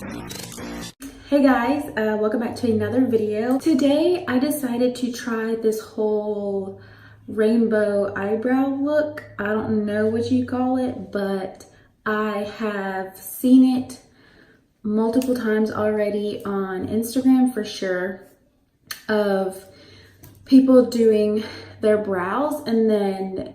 Hey guys, welcome back to another video. Today I decided to try this whole rainbow eyebrow look. I don't know what you call it, but I have seen it multiple times already on Instagram for sure, of people doing their brows and then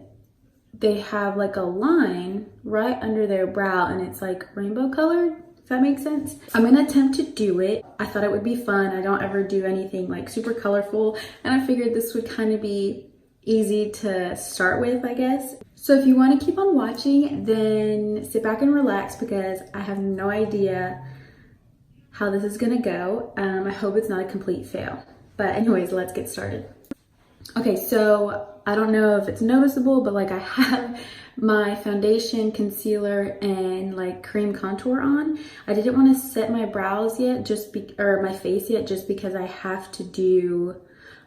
they have like a line right under their brow and it's like rainbow colored. If that makes sense. I'm gonna attempt to do it. I thought it would be fun. I don't ever do anything like super colorful, and I figured this would kind of be easy to start with, I guess. So if you want to keep on watching, then sit back and relax because I have no idea how this is gonna go. I hope it's not a complete fail. But anyways, let's get started. Okay, so I don't know if it's noticeable, but like I have my foundation, concealer, and like cream contour on. I didn't want to set my brows yet, or my face yet, just because I have to do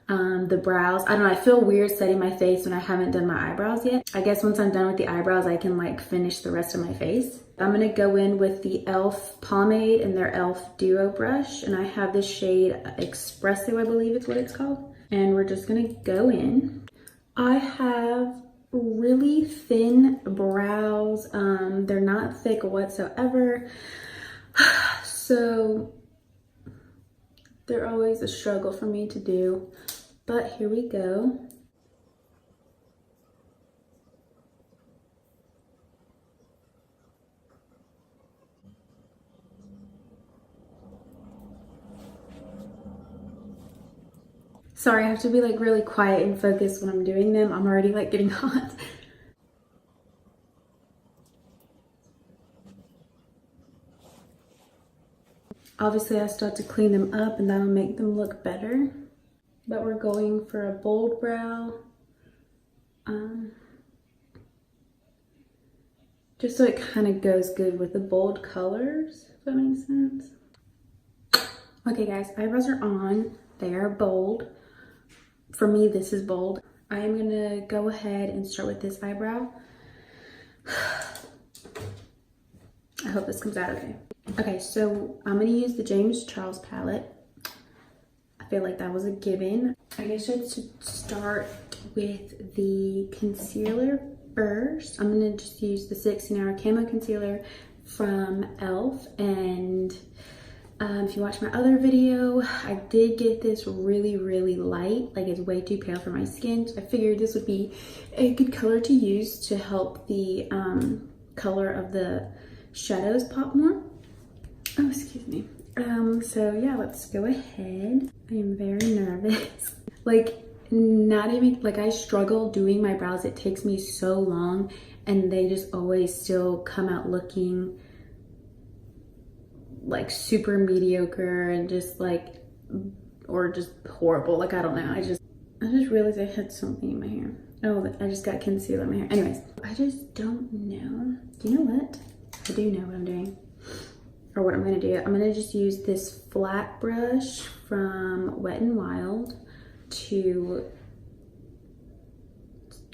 the brows. I don't know, I feel weird setting my face when I haven't done my eyebrows yet. I guess once I'm done with the eyebrows, I can like finish the rest of my face. I'm gonna go in with the e.l.f. pomade and their e.l.f. duo brush, and I have this shade Espresso, I believe it's what it's called. And we're just gonna go in. I have really thin brows. They're not thick whatsoever. So they're always a struggle for me to do, but here we go. Sorry, I have to be like really quiet and focused when I'm doing them. I'm already like getting hot. Obviously, I still have to clean them up and that'll make them look better. But we're going for a bold brow. Just so it kind of goes good with the bold colors, if that makes sense. Okay guys, eyebrows are on. They are bold. For me, this is bold. I am gonna go ahead and start with this eyebrow. I hope this comes out okay. Okay, so I'm gonna use the James Charles palette. I feel like that was a given. I guess I should start with the concealer first. I'm gonna just use the 16 Hour Camo Concealer from e.l.f. And if you watch my other video, I did get this really light. Like, it's way too pale for my skin. So I figured this would be a good color to use to help the color of the shadows pop more. Oh, excuse me. So yeah, let's go ahead. I am very nervous. Like, not even, like, I struggle doing my brows. It takes me so long and they just always still come out looking like super mediocre and just like, or just horrible. Like, I don't know. I just realized I had something in my hair. Oh, I just got concealer in my hair. Anyways, I just don't know. Do you know what? I do know what I'm doing, or what I'm gonna do. I'm gonna just use this flat brush from Wet n Wild to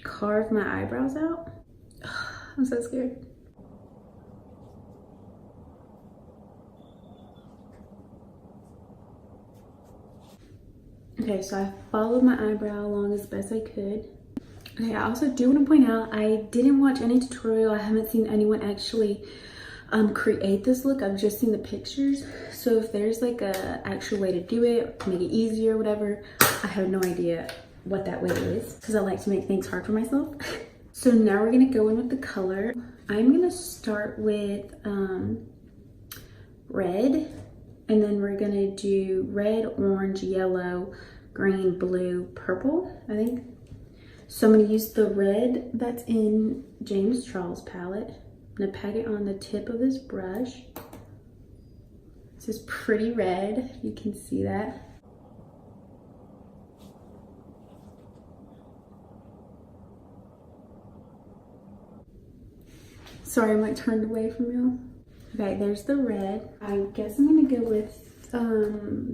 carve my eyebrows out. I'm so scared. Okay, so I followed my eyebrow along as best I could. Okay, I also do want to point out, I didn't watch any tutorial. I haven't seen anyone actually create this look. I've just seen the pictures. So if there's like a actual way to do it, make it easier, whatever, I have no idea what that way is, because I like to make things hard for myself. So now we're gonna go in with the color. I'm gonna start with red, and then we're gonna do red, orange, yellow, green, blue, purple, I think. So I'm gonna use the red that's in James Charles palette. I'm gonna pack it on the tip of this brush. This is pretty red, if you can see that. Sorry, I'm like turned away from you. Okay, there's the red. I guess I'm gonna go with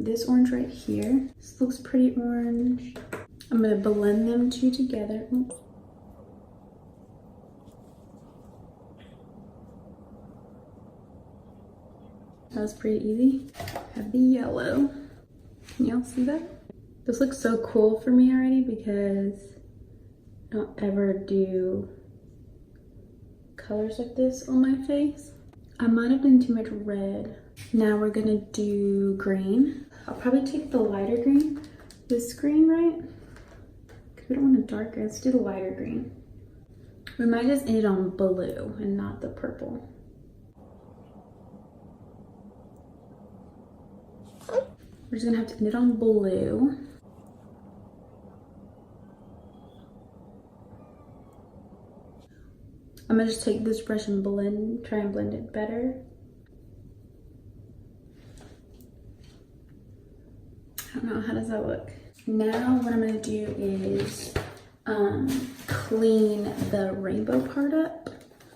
this orange right here. This looks pretty orange. I'm gonna blend them two together. Oops. That was pretty easy. I have the yellow. Can y'all see that? This looks so cool for me already because I don't ever do colors like this on my face. I might have done too much red. Now we're gonna do green. I'll probably take the lighter green. This green, right? Because we don't want to darken. Let's do the lighter green. We might just end it on blue and not the purple. We're just gonna have to end it on blue. I'm gonna just take this brush and try and blend it better. I don't know, how does that look? Now what I'm gonna do is clean the rainbow part up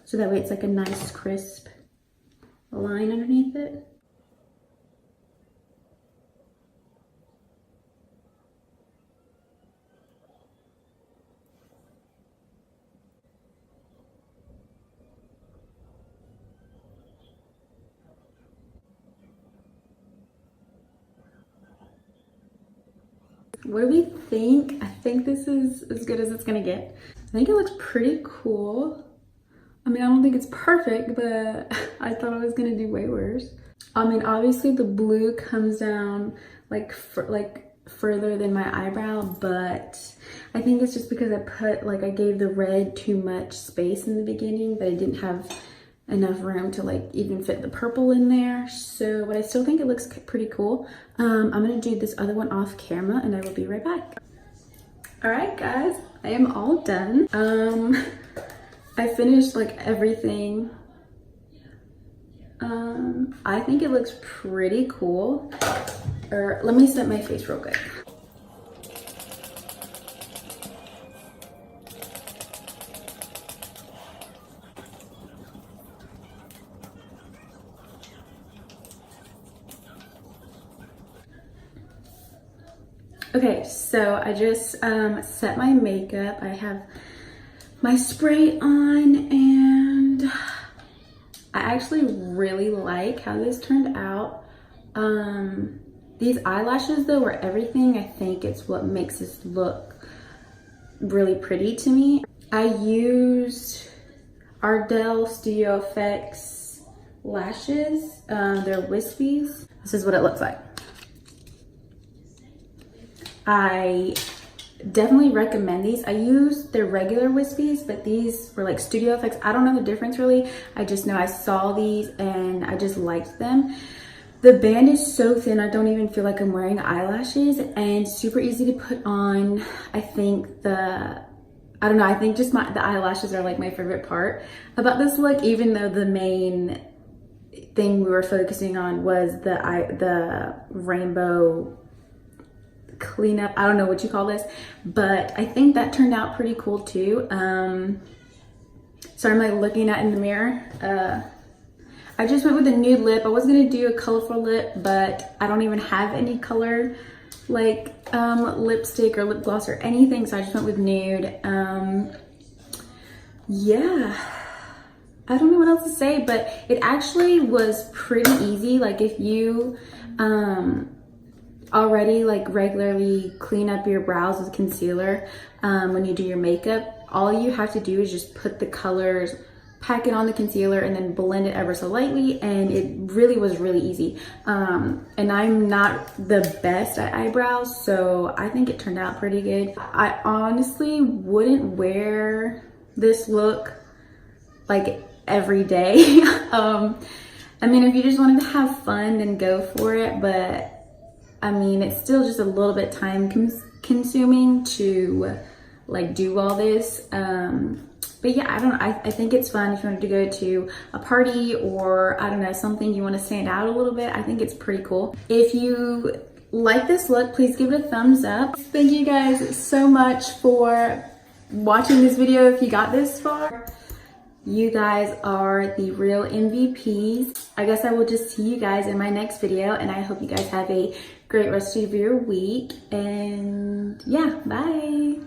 so that way it's like a nice crisp line underneath it. What do we think? I think this is as good as it's gonna get. I think it looks pretty cool. I mean, I don't think it's perfect, but I thought I was gonna do way worse. I mean, obviously the blue comes down like further than my eyebrow, but I think it's just because I gave the red too much space in the beginning, but I didn't have enough room to like even fit the purple in there. So, but I still think it looks pretty cool. I'm gonna do this other one off camera and I will be right back. All right, guys, I am all done. I finished like everything. I think it looks pretty cool. Or let me set my face real quick. Okay, so I just set my makeup. I have my spray on and I actually really like how this turned out. These eyelashes though are everything. I think it's what makes this look really pretty to me. I used Ardell Studio Effects lashes. They're wispies. This is what it looks like. I definitely recommend these. I use their regular wispies, but these were like Studio Effects. I don't know the difference really. I just know I saw these and I just liked them. The band is so thin, I don't even feel like I'm wearing eyelashes, and super easy to put on. I think I think just the eyelashes are like my favorite part about this look, even though the main thing we were focusing on was the rainbow cleanup. I don't know what you call this, but I think that turned out pretty cool too. So I'm like looking at in the mirror. I just went with a nude lip. I was gonna do a colorful lip, but I don't even have any color like lipstick or lip gloss or anything, so I just went with nude. Yeah, I don't know what else to say, but it actually was pretty easy. Like if you already like regularly clean up your brows with concealer when you do your makeup, all you have to do is just put the colors, pack it on the concealer, and then blend it ever so lightly, and it really was really easy. And I'm not the best at eyebrows, so I think it turned out pretty good. I honestly wouldn't wear this look like every day. I mean, if you just wanted to have fun, then go for it, but I mean, it's still just a little bit time consuming to like do all this. But yeah, I think it's fun if you wanted to go to a party or I don't know, something you want to stand out a little bit. I think it's pretty cool. If you like this look, please give it a thumbs up. Thank you guys so much for watching this video if you got this far. You guys are the real MVPs. I guess I will just see you guys in my next video, and I hope you guys have a great rest of your week. And yeah, bye.